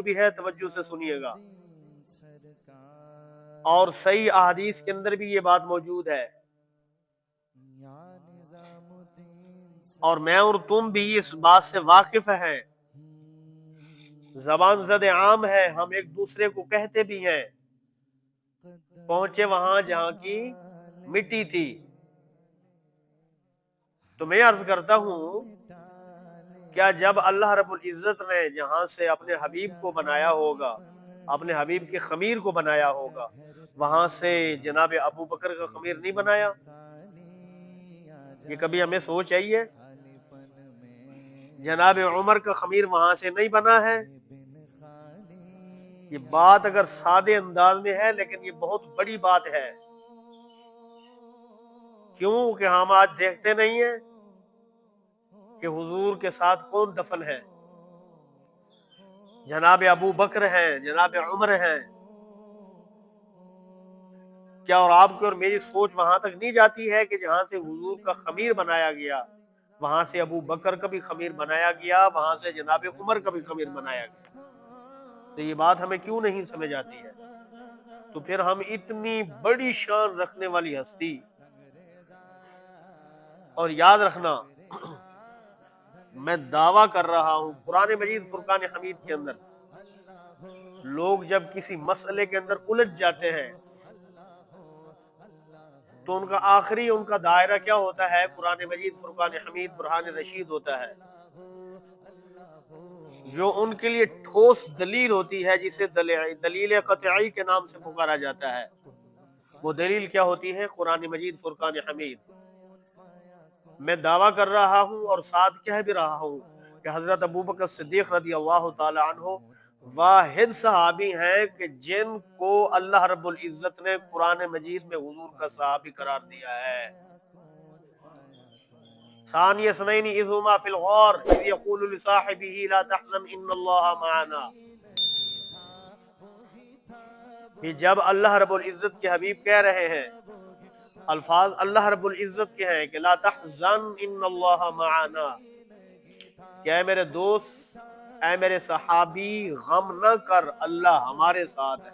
بھی ہے، توجہ سے سنیے گا، اور صحیح احادیث کے اندر بھی یہ بات موجود ہے، اور میں اور تم بھی اس بات سے واقف ہیں، زبان زد عام ہے، ہم ایک دوسرے کو کہتے بھی ہیں، پہنچے وہاں جہاں کی مٹی تھی۔ تو میں عرض کرتا ہوں، کیا جب اللہ رب العزت نے جہاں سے اپنے حبیب کو بنایا ہوگا، اپنے حبیب کے خمیر کو بنایا ہوگا، وہاں سے جناب ابو بکر کا خمیر نہیں بنایا؟ یہ کبھی ہمیں سوچ آئی ہے؟ جناب عمر کا خمیر وہاں سے نہیں بنا ہے؟ یہ بات اگر سادے انداز میں ہے، لیکن یہ بہت بڑی بات ہے۔ کیوں کہ ہم آج دیکھتے نہیں ہیں کہ حضور کے ساتھ کون دفن ہے؟ جناب ابو بکر ہیں، جناب عمر ہیں۔ کیا اور آپ کی اور میری سوچ وہاں تک نہیں جاتی ہے کہ جہاں سے حضور کا خمیر بنایا گیا، وہاں سے ابو بکر کا بھی خمیر بنایا گیا، وہاں سے جناب عمر کا بھی خمیر بنایا گیا؟ تو یہ بات ہمیں کیوں نہیں سمجھ آتی ہے؟ تو پھر ہم اتنی بڑی شان رکھنے والی ہستی، اور یاد رکھنا، میں دعویٰ کر رہا ہوں قرآن مجید فرقان حمید کے اندر لوگ جب کسی مسئلے کے اندر الجھ جاتے ہیں تو ان کا آخری ان کا دائرہ کیا ہوتا ہے؟ قرآن مجید فرقان حمید برہان رشید ہوتا ہے، جو ان کے لیے ٹھوس دلیل ہوتی ہے، جسے دلیل قطعی کے نام سے پکارا جاتا ہے۔ وہ دلیل کیا ہوتی ہے؟ قرآن مجید فرقان حمید۔ میں دعویٰ کر رہا ہوں اور ساتھ کہہ بھی رہا ہوں کہ حضرت ابوبکر صدیق رضی اللہ تعالی عنہ واحد صحابی ہیں کہ جن کو اللہ رب العزت نے قرآن مجید میں حضور کا صحابی قرار دیا ہے۔ ثانی اثنین اذ ہما فی الغار اذ یقول لصاحبہ لا تحزن ان اللہ معنا۔ یہ جب اللہ رب العزت کے حبیب کہہ رہے ہیں، الفاظ اللہ رب العزت کے ہیں کہ لا تحزن ان اللہ معنا، کہ اے میرے دوست، اے میرے صحابی، غم نہ کر، اللہ ہمارے ساتھ ہے۔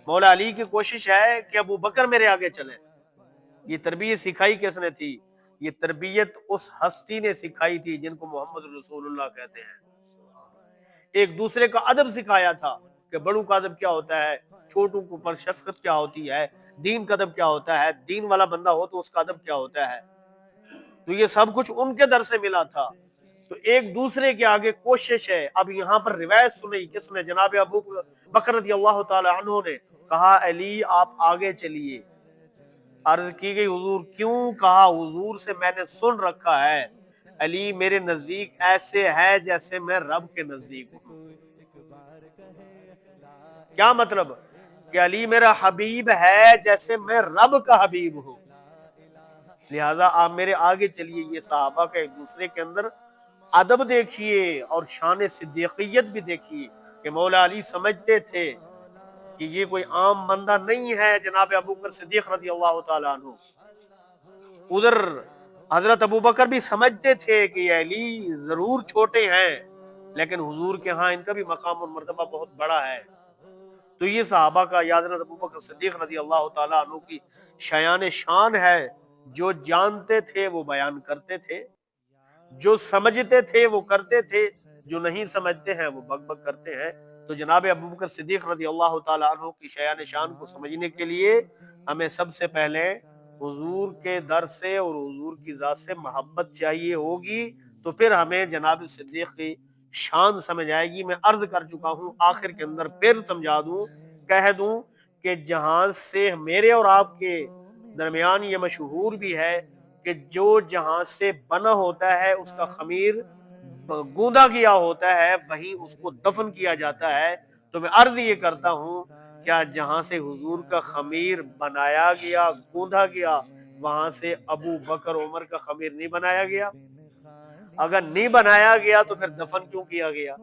مولا علی کی کوشش ہے کہ ابو بکر میرے آگے چلیں. یہ تربیت سکھائی کس نے تھی؟ یہ تربیت اس ہستی نے سکھائی تھی جن کو محمد رسول اللہ کہتے ہیں. ایک دوسرے کا ادب سکھایا تھا کہ بڑوں کا ادب کیا ہوتا ہے، چھوٹوں کے اوپر شفقت کیا ہوتی ہے، دین کا ادب کیا ہوتا ہے، دین والا بندہ ہو تو اس کا ادب کیا ہوتا ہے. تو یہ سب کچھ ان کے در سے ملا تھا. تو ایک دوسرے کے آگے کوشش ہے. اب یہاں پر روایت سنی کس نے؟ جناب ابو بکر رضی اللہ تعالی عنہ نے کہا علی آپ آگے چلیے. عرض کی گئی حضور کیوں؟ کہا حضور سے میں نے سن رکھا ہے علی میرے نزدیک ایسے ہے جیسے میں رب کے نزدیک ہوں. کیا مطلب؟ کہ علی میرا حبیب ہے جیسے میں رب کا حبیب ہوں. لہذا آپ میرے آگے چلیے. یہ صحابہ کا ایک دوسرے کے اندر ادب دیکھیے اور شان صدیقیت بھی دیکھیے کہ مولا علی سمجھتے تھے کہ یہ کوئی عام بندہ نہیں ہے. جناب ابوبکر صدیق رضی اللہ تعالیٰ عنہ ادھر حضرت ابوبکر بھی سمجھتے تھے کہ یہ علی ضرور چھوٹے ہیں لیکن حضور کے ہاں ان کا بھی مقام اور مرتبہ بہت بڑا ہے. تو یہ صحابہ کا یا حضرت ابوبکر صدیق رضی اللہ تعالیٰ عنہ کی شایان شان ہے. جو جانتے تھے وہ بیان کرتے تھے، جو سمجھتے تھے وہ کرتے تھے، جو نہیں سمجھتے ہیں وہ بک بک کرتے ہیں. تو جناب ابوبکر صدیق رضی اللہ تعالیٰ عنہ کی شایان شان کو سمجھنے کے لیے ہمیں سب سے پہلے حضور کے در سے اور حضور کی ذات سے محبت چاہیے ہوگی تو پھر ہمیں جناب صدیق کی شان سمجھ آئے گی. میں عرض کر چکا ہوں، آخر کے اندر پھر سمجھا دوں، کہہ دوں کہ جہاں سے میرے اور آپ کے درمیان یہ مشہور بھی ہے کہ جو جہاں سے بنا ہوتا ہے اس کا خمیر گوندا کیا ہوتا ہے وہیں اس کو دفن کیا جاتا ہے. تو میں عرض یہ کرتا ہوں کیا جہاں سے حضور کا خمیر بنایا گیا گوندا گیا وہاں سے ابو بکر عمر کا خمیر نہیں بنایا گیا؟ اگر نہیں بنایا گیا تو پھر دفن کیوں کیا گیا؟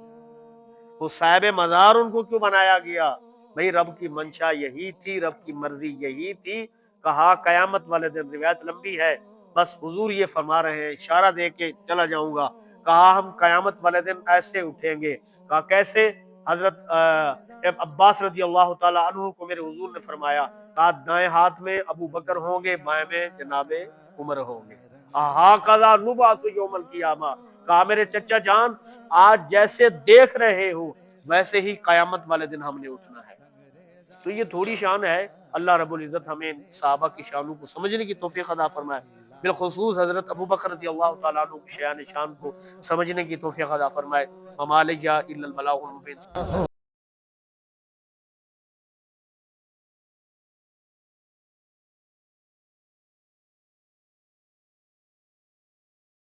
وہ صاحب مزار ان کو کیوں بنایا گیا؟ بھئی رب کی منشا یہی تھی، رب کی مرضی یہی تھی. کہا قیامت والے دن، روایت لمبی ہے بس حضور یہ فرما رہے ہیں، اشارہ دے کے چلا جاؤں گا. کہا ہم قیامت والے دن ایسے اٹھیں گے. کہا کیسے؟ حضرت عباس رضی اللہ تعالی عنہ کو میرے حضور نے فرمایا، کہا دائیں ہاتھ میں ابو بکر ہوں گے، بائیں میں جناب عمر ہوں گے. ہاکذا نبعث یوم القیامہ. کہا میرے چچا جان آج جیسے دیکھ رہے ہو ویسے ہی قیامت والے دن ہم نے اٹھنا ہے. تو یہ تھوڑی شان ہے. اللہ رب العزت ہمیں صحابہ کی شانوں کو سمجھنے کی توفیق عطا فرمائے، بالخصوص حضرت ابوبکر رضی اللہ تعالیٰ عنہ کی شان کو سمجھنے کی توفیق عطا فرمائے. وما علیہ الا البلاغ المبین.